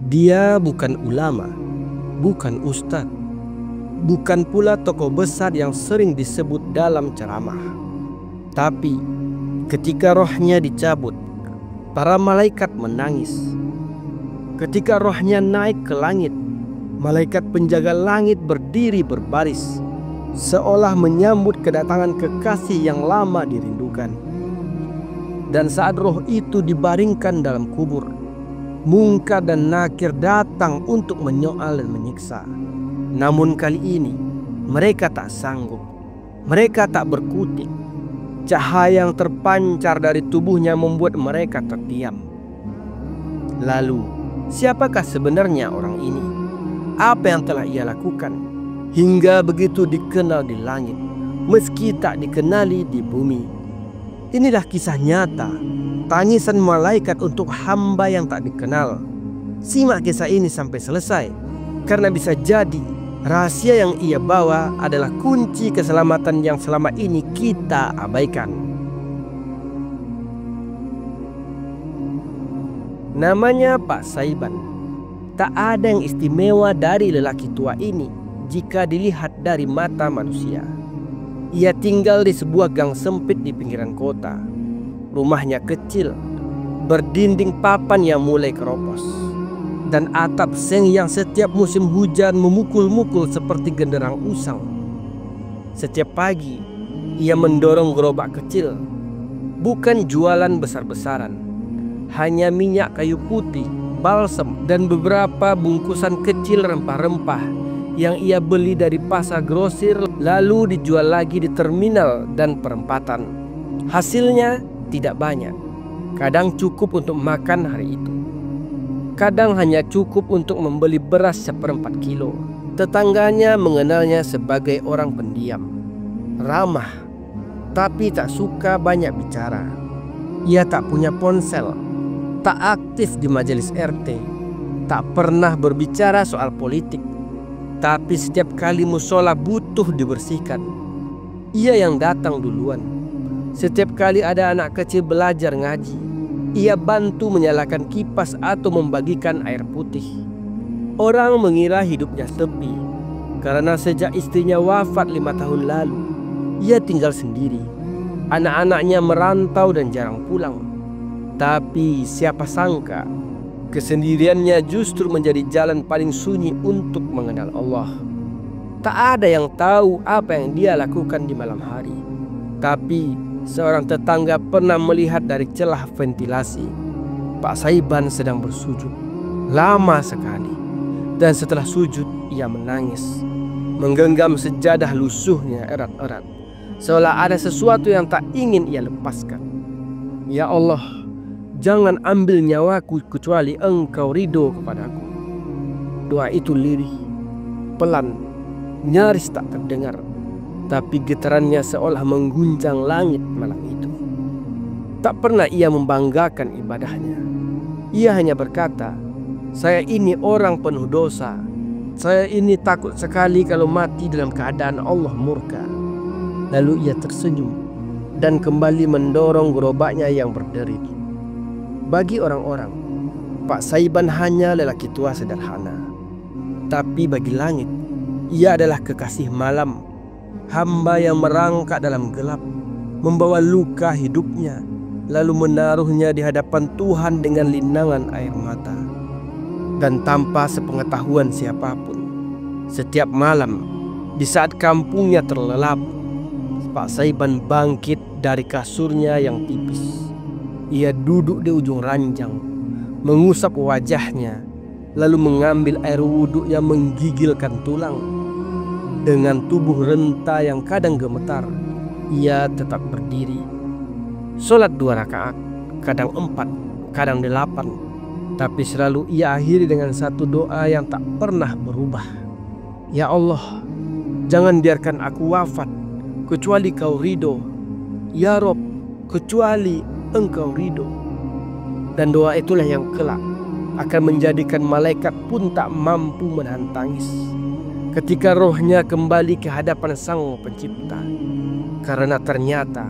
Dia bukan ulama, bukan ustadz, bukan pula tokoh besar yang sering disebut dalam ceramah. Tapi ketika rohnya dicabut, para malaikat menangis. Ketika rohnya naik ke langit, malaikat penjaga langit berdiri berbaris, seolah menyambut kedatangan kekasih yang lama dirindukan. Dan saat roh itu dibaringkan dalam kubur, Mungkar dan Nakir datang untuk menyoal dan menyiksa. Namun kali ini mereka tak sanggup, mereka tak berkutik. Cahaya yang terpancar dari tubuhnya membuat mereka terdiam. Lalu, siapakah sebenarnya orang ini? Apa yang telah ia lakukan hingga begitu dikenal di langit, meski tak dikenali di bumi? Inilah kisah nyata, tangisan malaikat untuk hamba yang tak dikenal. Simak kisah ini sampai selesai, karena bisa jadi rahasia yang ia bawa adalah kunci keselamatan yang selama ini kita abaikan. Namanya Pak Saiban. Tak ada yang istimewa dari lelaki tua ini jika dilihat dari mata manusia. Ia tinggal di sebuah gang sempit di pinggiran kota. Rumahnya kecil, berdinding papan yang mulai keropos, dan atap seng yang setiap musim hujan memukul-mukul seperti genderang usang. Setiap pagi, ia mendorong gerobak kecil, bukan jualan besar-besaran, hanya minyak kayu putih, balsam, dan beberapa bungkusan kecil rempah-rempah yang ia beli dari pasar grosir lalu dijual lagi di terminal dan perempatan. Hasilnya tidak banyak, kadang cukup untuk makan hari itu, kadang hanya cukup untuk membeli beras 1/4 kilo. Tetangganya mengenalnya sebagai orang pendiam, ramah, tapi tak suka banyak bicara. Ia tak punya ponsel, tak aktif di majelis RT, tak pernah berbicara soal politik. Tapi setiap kali musola butuh dibersihkan, ia yang datang duluan. Setiap kali ada anak kecil belajar ngaji, ia bantu menyalakan kipas atau membagikan air putih. Orang mengira hidupnya sepi, karena sejak istrinya wafat 5 tahun lalu, ia tinggal sendiri. Anak-anaknya merantau dan jarang pulang. Tapi siapa sangka, kesendiriannya justru menjadi jalan paling sunyi untuk mengenal Allah. Tak ada yang tahu apa yang dia lakukan di malam hari. Tapi seorang tetangga pernah melihat dari celah ventilasi Pak Saiban sedang bersujud lama sekali. Dan setelah sujud ia menangis, menggenggam sejadah lusuhnya erat-erat, seolah ada sesuatu yang tak ingin ia lepaskan. Ya Allah, jangan ambil nyawaku kecuali Engkau ridho kepadaku. Doa itu lirih, pelan, nyaris tak terdengar, tapi getarannya seolah mengguncang langit malam itu. Tak pernah ia membanggakan ibadahnya. Ia hanya berkata, "Saya ini orang penuh dosa. Saya ini takut sekali kalau mati dalam keadaan Allah murka." Lalu ia tersenyum dan kembali mendorong gerobaknya yang berderit. Bagi orang-orang, Pak Saiban hanya lelaki tua sederhana. Tapi bagi langit, ia adalah kekasih malam, hamba yang merangkak dalam gelap, membawa luka hidupnya, lalu menaruhnya di hadapan Tuhan dengan linangan air mata. Dan tanpa sepengetahuan siapapun, setiap malam, di saat kampungnya terlelap, Pak Saiban bangkit dari kasurnya yang tipis. Ia duduk di ujung ranjang, mengusap wajahnya, lalu mengambil air wudhu yang menggigilkan tulang. Dengan tubuh renta yang kadang gemetar, ia tetap berdiri. Sholat 2 rakaat, kadang 4, kadang 8. Tapi selalu ia akhiri dengan satu doa yang tak pernah berubah. Ya Allah, jangan biarkan aku wafat kecuali Kau ridho. Ya Rob, kecuali Engkau ridho. Dan doa itulah yang kelak akan menjadikan malaikat pun tak mampu menahan tangis ketika rohnya kembali ke hadapan Sang Pencipta. Karena ternyata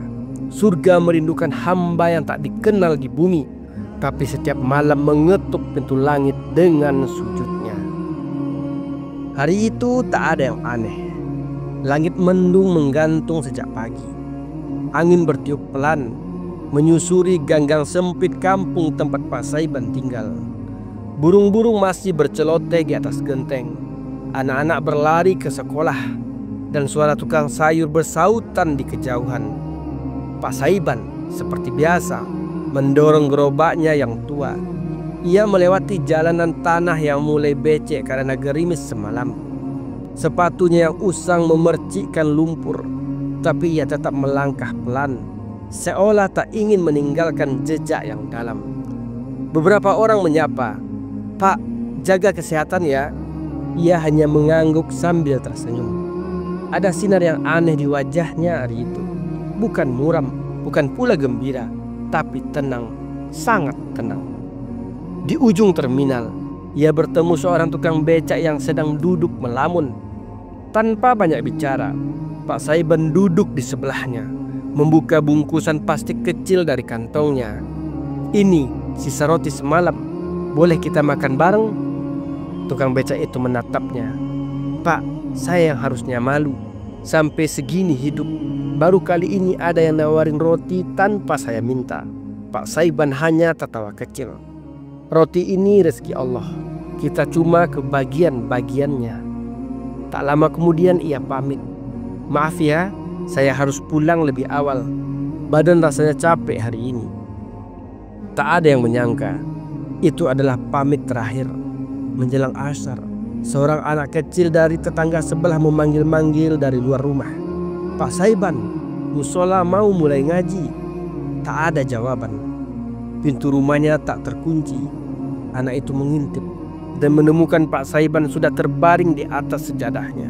surga merindukan hamba yang tak dikenal di bumi, tapi setiap malam mengetuk pintu langit dengan sujudnya. Hari itu tak ada yang aneh. Langit mendung menggantung sejak pagi. Angin bertiup pelan, menyusuri gang-gang sempit kampung tempat Pak Saiban tinggal. Burung-burung masih berceloteh di atas genteng. Anak-anak berlari ke sekolah, dan suara tukang sayur bersautan di kejauhan. Pak Saiban seperti biasa mendorong gerobaknya yang tua. Ia melewati jalanan tanah yang mulai becek karena gerimis semalam. Sepatunya yang usang memercikkan lumpur, tapi ia tetap melangkah pelan, seolah tak ingin meninggalkan jejak yang dalam. Beberapa orang menyapa, "Pak, jaga kesehatan ya." Ia hanya mengangguk sambil tersenyum. Ada sinar yang aneh di wajahnya hari itu. Bukan muram, bukan pula gembira, tapi tenang, sangat tenang. Di ujung terminal, ia bertemu seorang tukang becak yang sedang duduk melamun. Tanpa banyak bicara, Pak Saiban duduk di sebelahnya, membuka bungkusan plastik kecil dari kantongnya. "Ini sisa roti semalam, boleh kita makan bareng?" Tukang becak itu menatapnya. "Pak, saya yang harusnya malu. Sampai segini hidup, baru kali ini ada yang nawarin roti tanpa saya minta." Pak Saiban hanya tertawa kecil. "Roti ini rezeki Allah, kita cuma kebagian bagiannya." Tak lama kemudian ia pamit. "Maaf ya, saya harus pulang lebih awal. Badan rasanya capek hari ini." Tak ada yang menyangka itu adalah pamit terakhir. Menjelang asar, seorang anak kecil dari tetangga sebelah memanggil-manggil dari luar rumah. "Pak Saiban, musola mau mulai ngaji." Tak ada jawaban. Pintu rumahnya tak terkunci. Anak itu mengintip dan menemukan Pak Saiban sudah terbaring di atas sejadahnya.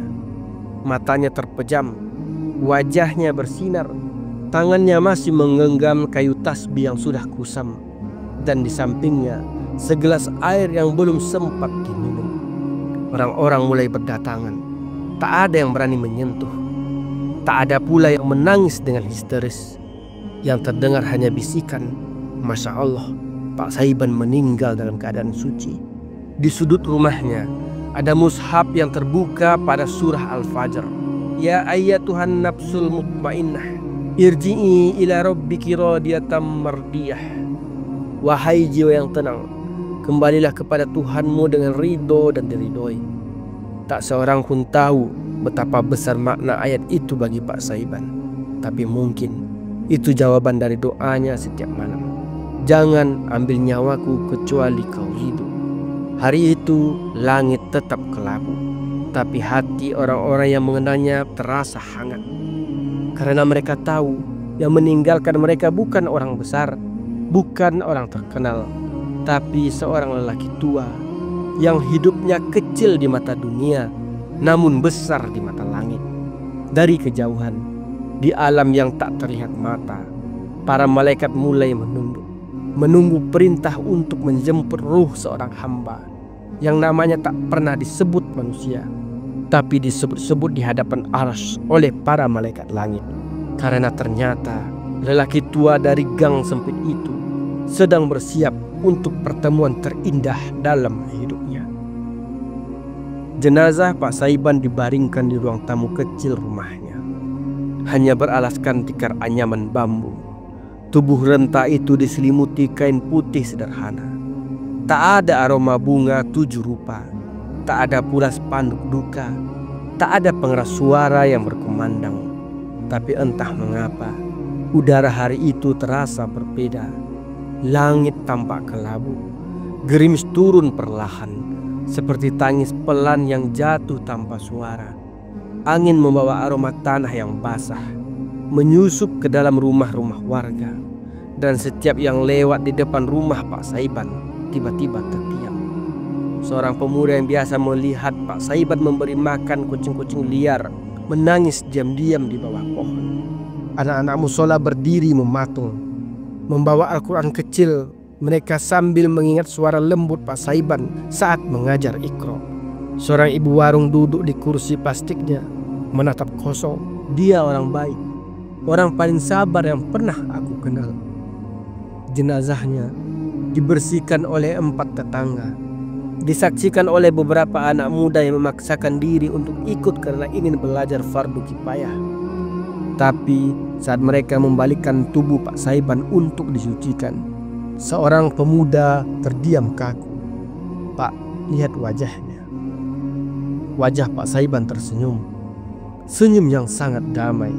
Matanya terpejam, wajahnya bersinar, tangannya masih menggenggam kayu tasbih yang sudah kusam, dan di sampingnya segelas air yang belum sempat diminum. Orang-orang mulai berdatangan. Tak ada yang berani menyentuh. Tak ada pula yang menangis dengan histeris. Yang terdengar hanya bisikan, "Masya Allah, Pak Saiban meninggal dalam keadaan suci." Di sudut rumahnya ada mushaf yang terbuka pada surah Al-Fajr. "Ya ayyatuhan nafsul mutmainnah, irji'i ila rabbiki radiyatan mardiyah." Wahai jiwa yang tenang, kembalilah kepada Tuhanmu dengan ridho dan diridhoi. Tak seorang pun tahu betapa besar makna ayat itu bagi Pak Saiban. Tapi mungkin itu jawaban dari doanya setiap malam. "Jangan ambil nyawaku kecuali kau ridho." Hari itu langit tetap kelabu, tapi hati orang-orang yang mengenalnya terasa hangat. Karena mereka tahu yang meninggalkan mereka bukan orang besar, bukan orang terkenal, tapi seorang lelaki tua yang hidupnya kecil di mata dunia, namun besar di mata langit. Dari kejauhan, di alam yang tak terlihat mata, para malaikat mulai menunggu perintah untuk menjemput ruh seorang hamba yang namanya tak pernah disebut manusia, tapi disebut-sebut di hadapan arsy oleh para malaikat langit. Karena ternyata lelaki tua dari gang sempit itu sedang bersiap untuk pertemuan terindah dalam hidupnya. Jenazah Pak Saiban dibaringkan di ruang tamu kecil rumahnya. Hanya beralaskan tikar anyaman bambu. Tubuh renta itu diselimuti kain putih sederhana. Tak ada aroma bunga 7 rupa. Tak ada pula spanduk duka. Tak ada pengeras suara yang berkumandang. Tapi entah mengapa, udara hari itu terasa berbeda. Langit tampak kelabu, gerimis turun perlahan, seperti tangis pelan yang jatuh tanpa suara. Angin membawa aroma tanah yang basah, menyusup ke dalam rumah-rumah warga. Dan setiap yang lewat di depan rumah Pak Saiban tiba-tiba terdiam. Seorang pemuda yang biasa melihat Pak Saiban memberi makan kucing-kucing liar menangis diam-diam di bawah pohon. Anak-anak musola berdiri mematung, membawa Al-Quran kecil mereka sambil mengingat suara lembut Pak Saiban saat mengajar Iqra. Seorang ibu warung duduk di kursi plastiknya, menatap kosong. Dia orang baik, orang paling sabar yang pernah aku kenal. Jenazahnya dibersihkan oleh 4 tetangga, disaksikan oleh beberapa anak muda yang memaksakan diri untuk ikut karena ingin belajar fardu kifayah. Tapi saat mereka membalikkan tubuh Pak Saiban untuk disucikan, seorang pemuda terdiam kaku. Pak, lihat wajahnya. Wajah Pak Saiban tersenyum. Senyum yang sangat damai,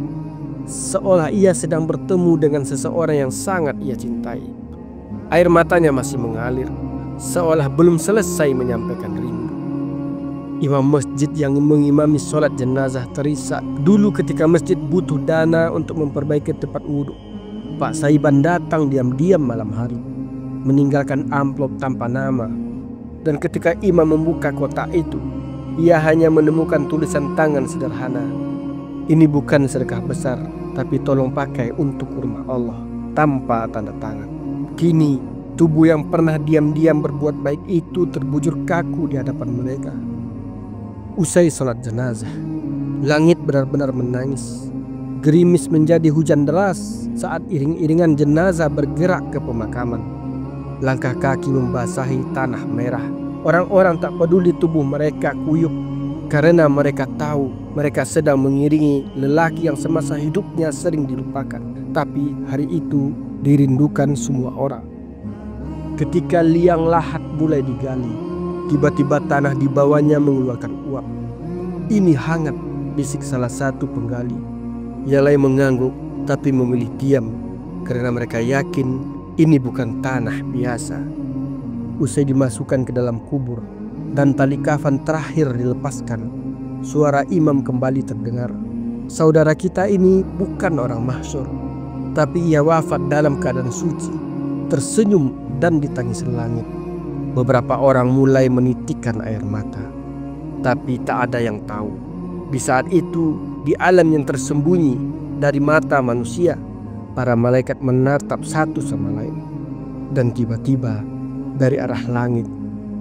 seolah ia sedang bertemu dengan seseorang yang sangat ia cintai. Air matanya masih mengalir, seolah belum selesai menyampaikan rindu. Imam masjid yang mengimami sholat jenazah terisak. Dulu ketika masjid butuh dana untuk memperbaiki tempat wudhu, Pak Saiban datang diam-diam malam hari, meninggalkan amplop tanpa nama. Dan ketika imam membuka kotak itu, ia hanya menemukan tulisan tangan sederhana. Ini bukan sedekah besar, tapi tolong pakai untuk rumah Allah, tanpa tanda tangan. Kini tubuh yang pernah diam-diam berbuat baik itu terbujur kaku di hadapan mereka. Usai sholat jenazah, langit benar-benar menangis. Gerimis menjadi hujan deras saat iring-iringan jenazah bergerak ke pemakaman. Langkah kaki membasahi tanah merah. Orang-orang tak peduli tubuh mereka kuyup, karena mereka tahu mereka sedang mengiringi lelaki yang semasa hidupnya sering dilupakan, tapi hari itu dirindukan semua orang. Ketika liang lahat mulai digali, tiba-tiba tanah di bawahnya mengeluarkan uap. Ini hangat, bisik salah satu penggali. Yang lain mengangguk tapi memilih diam karena mereka yakin ini bukan tanah biasa. Usai dimasukkan ke dalam kubur dan tali kafan terakhir dilepaskan, suara imam kembali terdengar. Saudara kita ini bukan orang mahsyur, tapi ia wafat dalam keadaan suci, tersenyum dan ditangisi langit. Beberapa orang mulai menitikkan air mata, tapi tak ada yang tahu. Di saat itu, di alam yang tersembunyi dari mata manusia, para malaikat menatap satu sama lain. Dan tiba-tiba dari arah langit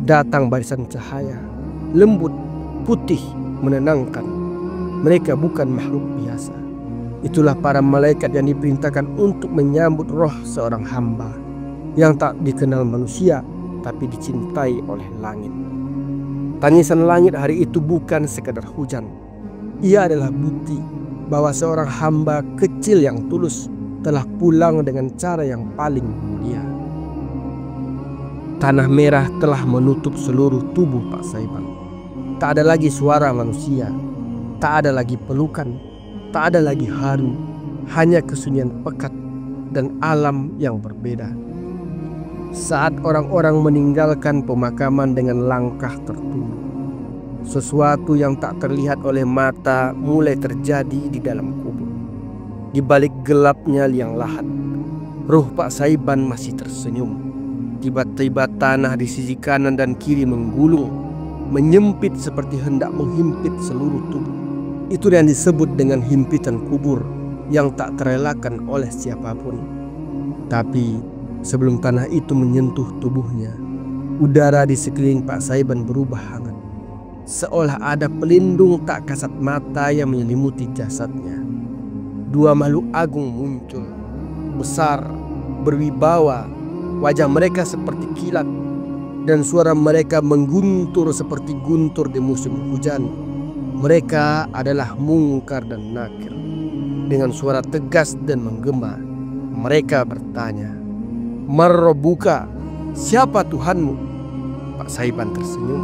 datang barisan cahaya, lembut, putih, menenangkan. Mereka bukan makhluk biasa. Itulah para malaikat yang diperintahkan untuk menyambut roh seorang hamba yang tak dikenal manusia, tapi dicintai oleh langit. Tangisan langit hari itu bukan sekadar hujan. Ia adalah bukti bahwa seorang hamba kecil yang tulus telah pulang dengan cara yang paling mulia. Tanah merah telah menutup seluruh tubuh Pak Saiban. Tak ada lagi suara manusia, tak ada lagi pelukan, tak ada lagi haru, hanya kesunyian pekat dan alam yang berbeda. Saat orang-orang meninggalkan pemakaman dengan langkah tertunduk, sesuatu yang tak terlihat oleh mata mulai terjadi di dalam kubur. Di balik gelapnya liang lahat, ruh Pak Saiban masih tersenyum. Tiba-tiba tanah di sisi kanan dan kiri menggulung, menyempit seperti hendak menghimpit seluruh tubuh. Itu yang disebut dengan himpitan kubur yang tak terelakkan oleh siapapun. Tapi sebelum tanah itu menyentuh tubuhnya, udara di sekeliling Pak Saiban berubah hangat, seolah ada pelindung tak kasat mata yang menyelimuti jasadnya. Dua makhluk agung muncul, besar, berwibawa, wajah mereka seperti kilat, dan suara mereka mengguntur seperti guntur di musim hujan. Mereka adalah Mungkar dan Nakir. Dengan suara tegas dan menggema, mereka bertanya, "Man Rabbuka? Siapa Tuhanmu?" Pak Saiban tersenyum.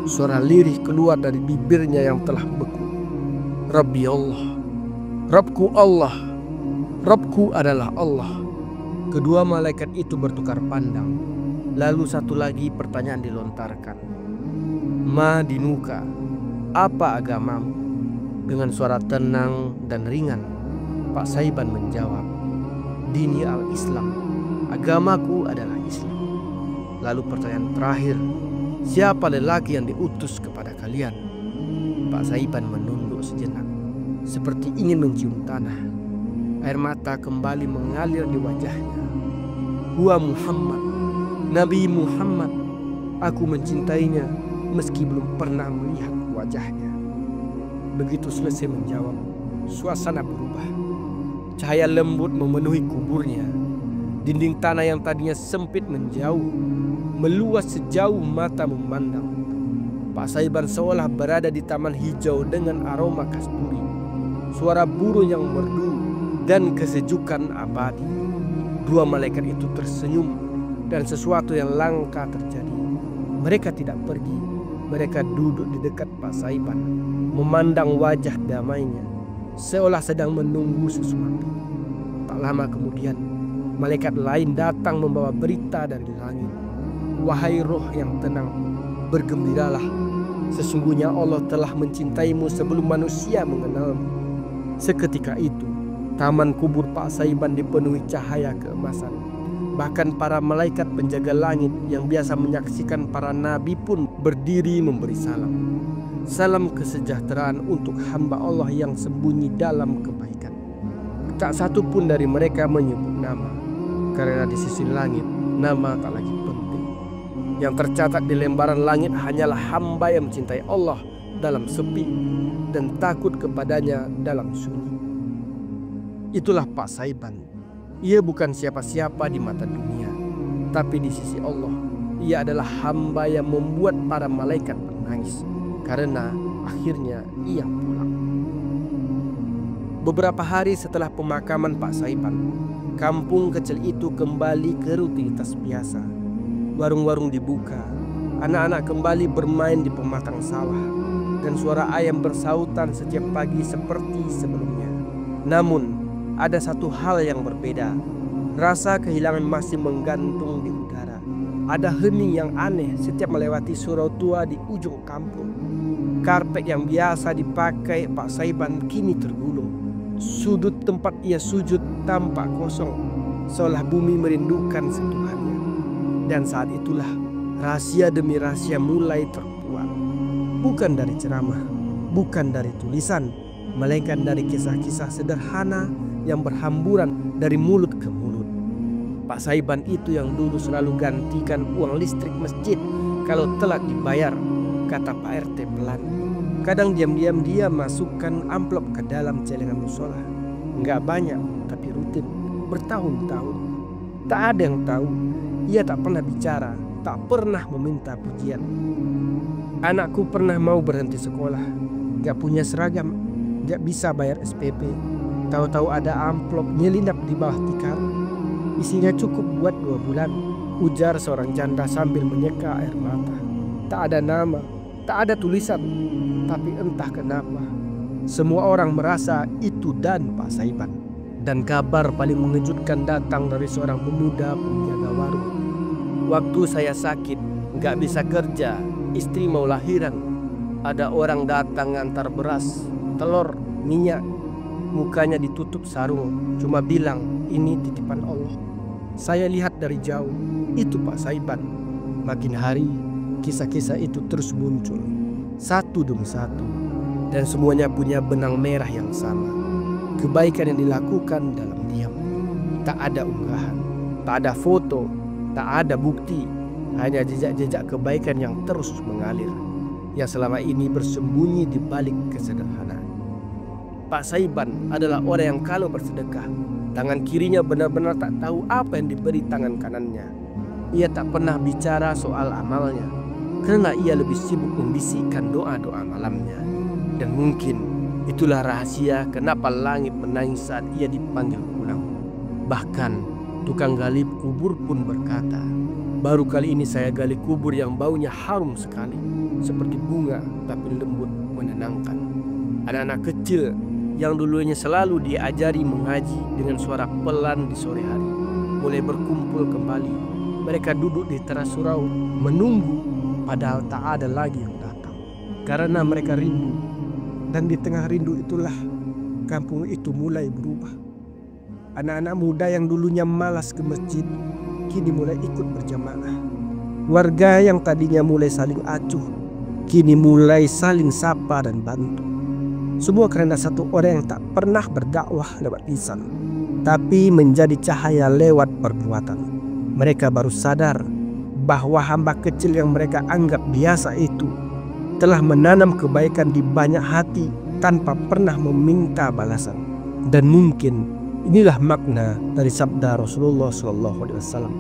Suara lirih keluar dari bibirnya yang telah beku. "Rabbi Allah, Rabbku Allah, Rabbku adalah Allah." Kedua malaikat itu bertukar pandang. Lalu satu lagi pertanyaan dilontarkan. "Ma dinuka? Apa agamamu?" Dengan suara tenang dan ringan, Pak Saiban menjawab, "Dini al-Islam, agamaku adalah Islam." Lalu pertanyaan terakhir, "Siapa lelaki yang diutus kepada kalian?" Pak Saiban menunduk sejenak, seperti ingin mencium tanah. Air mata kembali mengalir di wajahnya. "Huwa Muhammad, Nabi Muhammad. Aku mencintainya meski belum pernah melihat wajahnya." Begitu selesai menjawab, suasana berubah. Cahaya lembut memenuhi kuburnya. Dinding tanah yang tadinya sempit menjauh, meluas sejauh mata memandang. Pak Saiban seolah berada di taman hijau dengan aroma kasturi, suara burung yang merdu, dan kesejukan abadi. Dua malaikat itu tersenyum dan sesuatu yang langka terjadi. Mereka tidak pergi, mereka duduk di dekat Pak Saiban, memandang wajah damainya, seolah sedang menunggu sesuatu. Tak lama kemudian, malaikat lain datang membawa berita dari langit. Wahai roh yang tenang, bergembiralah. Sesungguhnya Allah telah mencintaimu sebelum manusia mengenalmu. Seketika itu, taman kubur Pak Saiban dipenuhi cahaya keemasan. Bahkan para malaikat penjaga langit yang biasa menyaksikan para nabi pun berdiri memberi salam. Salam kesejahteraan untuk hamba Allah yang sembunyi dalam kebaikan. Tak satu pun dari mereka menyebut nama, karena di sisi langit nama tak lagi penting. Yang tercatat di lembaran langit hanyalah hamba yang mencintai Allah dalam sepi dan takut kepadanya dalam sunyi. Itulah Pak Saiban. Ia bukan siapa-siapa di mata dunia, tapi di sisi Allah, ia adalah hamba yang membuat para malaikat menangis, karena akhirnya ia pulang. Beberapa hari setelah pemakaman Pak Saiban, kampung kecil itu kembali ke rutinitas biasa. Warung-warung dibuka, anak-anak kembali bermain di pematang sawah, dan suara ayam bersautan setiap pagi seperti sebelumnya. Namun, ada satu hal yang berbeda. Rasa kehilangan masih menggantung di udara. Ada hening yang aneh setiap melewati surau tua di ujung kampung. Karpet yang biasa dipakai Pak Saiban kini tergulung. Sudut tempat ia sujud tampak kosong, seolah bumi merindukan sentuhannya. Dan saat itulah rahasia demi rahasia mulai terkuak. Bukan dari ceramah, bukan dari tulisan, melainkan dari kisah-kisah sederhana yang berhamburan dari mulut ke mulut. Pak Saiban itu yang dulu selalu gantikan uang listrik masjid kalau telat dibayar, kata Pak RT pelan. Kadang diam-diam dia masukkan amplop ke dalam celengan musola. Enggak banyak, tapi rutin, bertahun-tahun. Tak ada yang tahu, ia tak pernah bicara, tak pernah meminta pujian. Anakku pernah mau berhenti sekolah, gak punya seragam, gak bisa bayar SPP. Tahu-tahu ada amplop nyelinap di bawah tikar. Isinya cukup buat 2 bulan, ujar seorang janda sambil menyeka air mata. Tak ada nama, tak ada tulisan, tapi entah kenapa semua orang merasa itu dan Pak Saiban. Dan kabar paling mengejutkan datang dari seorang pemuda penjaga warung. Waktu saya sakit, gak bisa kerja, istri mau lahiran, ada orang datang ngantar beras, telur, minyak. Mukanya ditutup sarung, cuma bilang ini titipan Allah. Saya lihat dari jauh, itu Pak Saiban. Makin hari, kisah-kisah itu terus muncul, satu demi satu, dan semuanya punya benang merah yang sama. Kebaikan yang dilakukan dalam diam. Tak ada unggahan, tak ada foto, tak ada bukti, hanya jejak-jejak kebaikan yang terus mengalir, yang selama ini bersembunyi di balik kesederhanaan. Pak Saiban adalah orang yang kalau bersedekah, tangan kirinya benar-benar tak tahu apa yang diberi tangan kanannya. Ia tak pernah bicara soal amalnya, karena ia lebih sibuk membisikkan doa-doa malamnya. Dan mungkin itulah rahasia kenapa langit menangis saat ia dipanggil pulang. Bahkan tukang gali kubur pun berkata, baru kali ini saya gali kubur yang baunya harum sekali, seperti bunga tapi lembut menenangkan. Anak-anak kecil yang dulunya selalu diajari mengaji dengan suara pelan di sore hari mulai berkumpul kembali. Mereka duduk di teras surau menunggu, padahal tak ada lagi yang datang, karena mereka rindu. Dan di tengah rindu itulah kampung itu mulai berubah. Anak-anak muda yang dulunya malas ke masjid kini mulai ikut berjamaah. Warga yang tadinya mulai saling acuh kini mulai saling sapa dan bantu. Semua karena satu orang yang tak pernah berdakwah lewat lisan, tapi menjadi cahaya lewat perbuatan. Mereka baru sadar bahwa hamba kecil yang mereka anggap biasa itu telah menanam kebaikan di banyak hati tanpa pernah meminta balasan. Dan mungkin Inilah makna dari sabda Rasulullah SAW.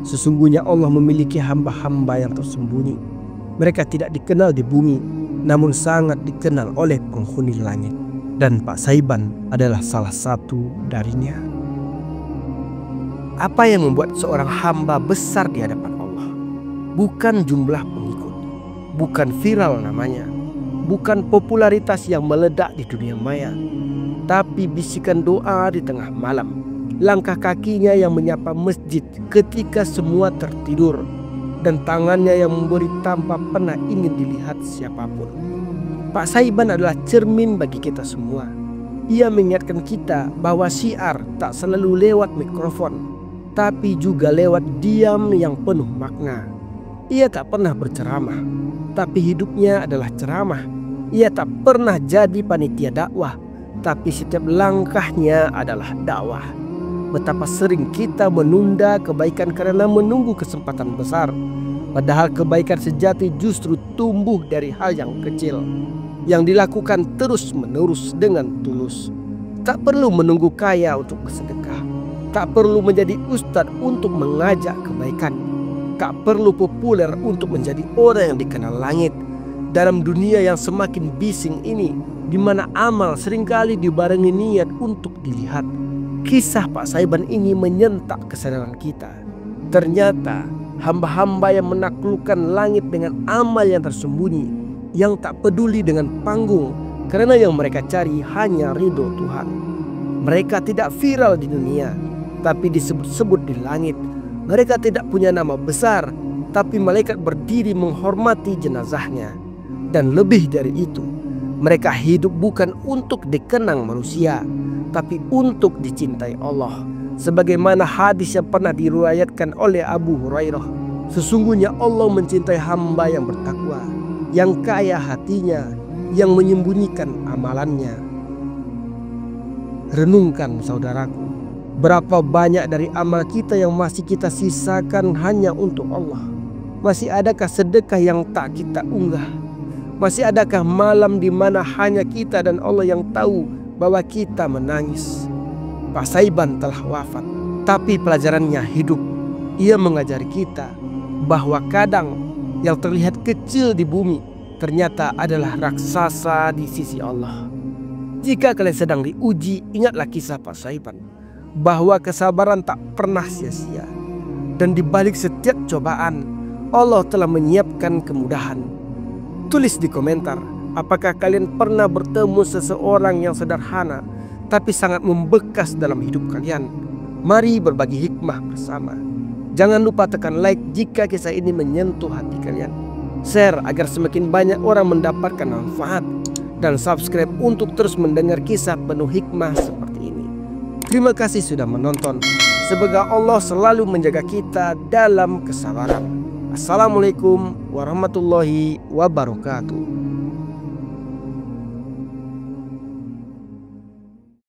Sesungguhnya Allah memiliki hamba-hamba yang tersembunyi. Mereka tidak dikenal di bumi, namun sangat dikenal oleh penghuni langit. Dan Pak Saiban adalah salah satu darinya. Apa yang membuat seorang hamba besar di hadapan Allah? Bukan jumlah pengikut, bukan viral namanya, bukan popularitas yang meledak di dunia maya, tapi bisikan doa di tengah malam, langkah kakinya yang menyapa masjid ketika semua tertidur, dan tangannya yang memberi tanpa pernah ingin dilihat siapapun. Pak Saiban adalah cermin bagi kita semua. Ia mengingatkan kita bahwa syiar tak selalu lewat mikrofon, tapi juga lewat diam yang penuh makna. Ia tak pernah berceramah, tapi hidupnya adalah ceramah. Ia tak pernah jadi panitia dakwah, tapi setiap langkahnya adalah dakwah. Betapa sering kita menunda kebaikan karena menunggu kesempatan besar, padahal kebaikan sejati justru tumbuh dari hal yang kecil, yang dilakukan terus-menerus dengan tulus. Tak perlu menunggu kaya untuk bersedekah, tak perlu menjadi ustadz untuk mengajak kebaikan, tak perlu populer untuk menjadi orang yang dikenal langit. Dalam dunia yang semakin bising ini, di mana amal seringkali dibarengi niat untuk dilihat, kisah Pak Saiban ini menyentak kesadaran kita. Ternyata hamba-hamba yang menaklukkan langit dengan amal yang tersembunyi, yang tak peduli dengan panggung, karena yang mereka cari hanya ridho Tuhan. Mereka tidak viral di dunia, tapi disebut-sebut di langit. Mereka tidak punya nama besar, tapi malaikat berdiri menghormati jenazahnya. Dan lebih dari itu, mereka hidup bukan untuk dikenang manusia, tapi untuk dicintai Allah. Sebagaimana hadis yang pernah diriwayatkan oleh Abu Hurairah, sesungguhnya Allah mencintai hamba yang bertakwa, yang kaya hatinya, yang menyembunyikan amalannya. Renungkan saudaraku, berapa banyak dari amal kita yang masih kita sisakan hanya untuk Allah? Masih adakah sedekah yang tak kita unggah? Masih adakah malam di mana hanya kita dan Allah yang tahu bahwa kita menangis? Pak Saiban telah wafat, tapi pelajarannya hidup. Ia mengajari kita bahwa kadang yang terlihat kecil di bumi ternyata adalah raksasa di sisi Allah. Jika kalian sedang diuji, ingatlah kisah Pak Saiban, bahwa kesabaran tak pernah sia-sia, dan di balik setiap cobaan Allah telah menyiapkan kemudahan. Tulis di komentar, apakah kalian pernah bertemu seseorang yang sederhana tapi sangat membekas dalam hidup kalian? Mari berbagi hikmah bersama. Jangan lupa tekan like jika kisah ini menyentuh hati kalian. Share agar semakin banyak orang mendapatkan manfaat, dan subscribe untuk terus mendengar kisah penuh hikmah seperti ini. Terima kasih sudah menonton. Semoga Allah selalu menjaga kita dalam kesabaran. Assalamualaikum warahmatullahi wabarakatuh.